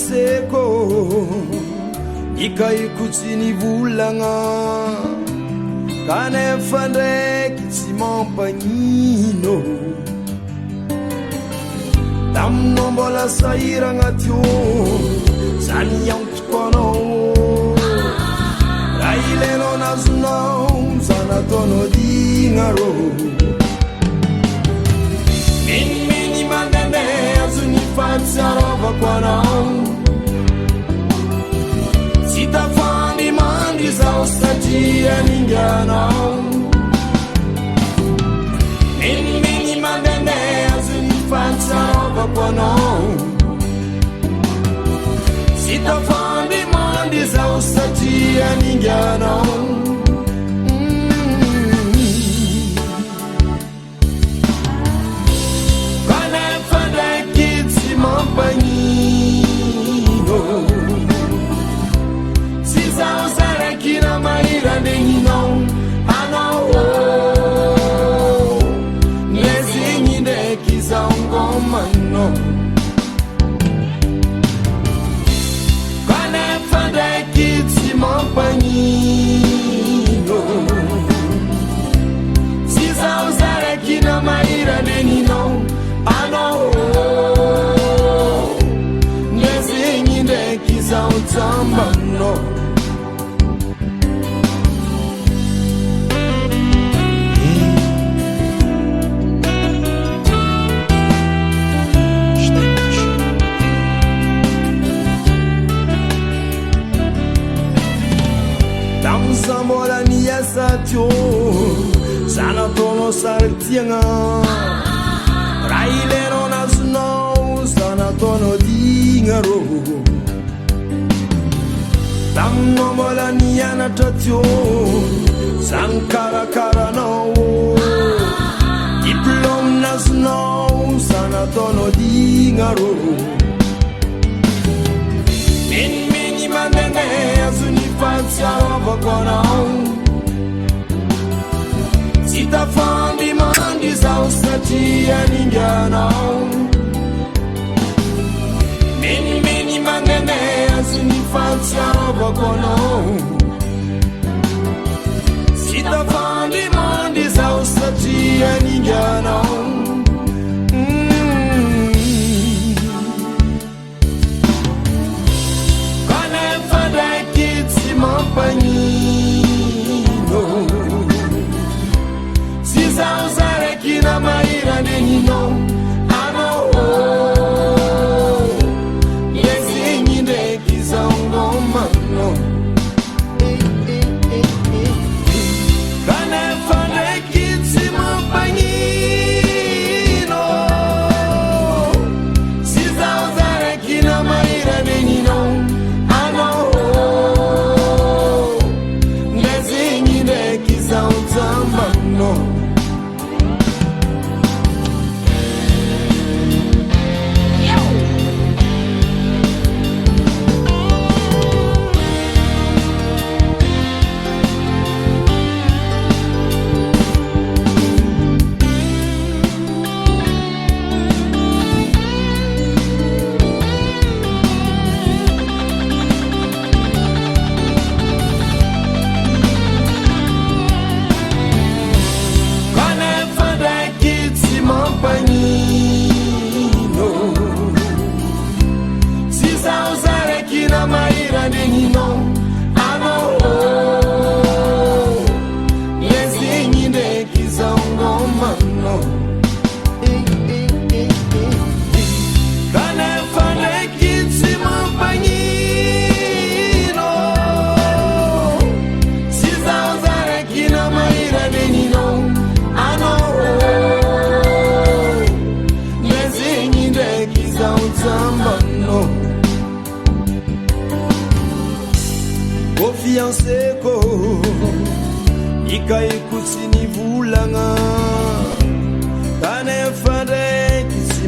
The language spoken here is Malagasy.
fiancéko ikaiko tsy nivolagna kanefa ndraiky tsy mampagnino taminao mbola sahiragna teo zany iagnotoko anao raha ilainao nazonao zanataonao digna rô miniminy mandehandeha azony fahatsiarovako anao tsy tafandy mandry zao satria ninganao miniminy mandehandeha azony fahatsiarovako anao tsy tafandy mandry zao satria ninganao mampagnino si zao zarakina mahira negninao anao lezigny ndraiky zao ngomano kanefa ndraiky tsy mampagnino si zao zarakina mahira negninao anao zambano tamzambola niasa teo zanataonao saritiagna raha ilainao nazonao zanataonao digna rô taminao mbola nianatra teo zany karakaranao diplôme nazonao zanataonao digna rô miniminy mandehandeha azony fahatsiarovako anao tsy tafandy mandry zao satria ninganao miniminy mandehandeha azony fahatsiarovako anao tsy tafandy mandry zao satria ninganao kanefa ndraiky tsy mampagnino si zao zarakina mahira negninao anao kanefa ndraiky tsy mampagnino si zao zarakina mahira negninao anao lezigny ndraiky zao zambano fiancéko ikaiko tsy nivolagna kanefa ndraiky tsy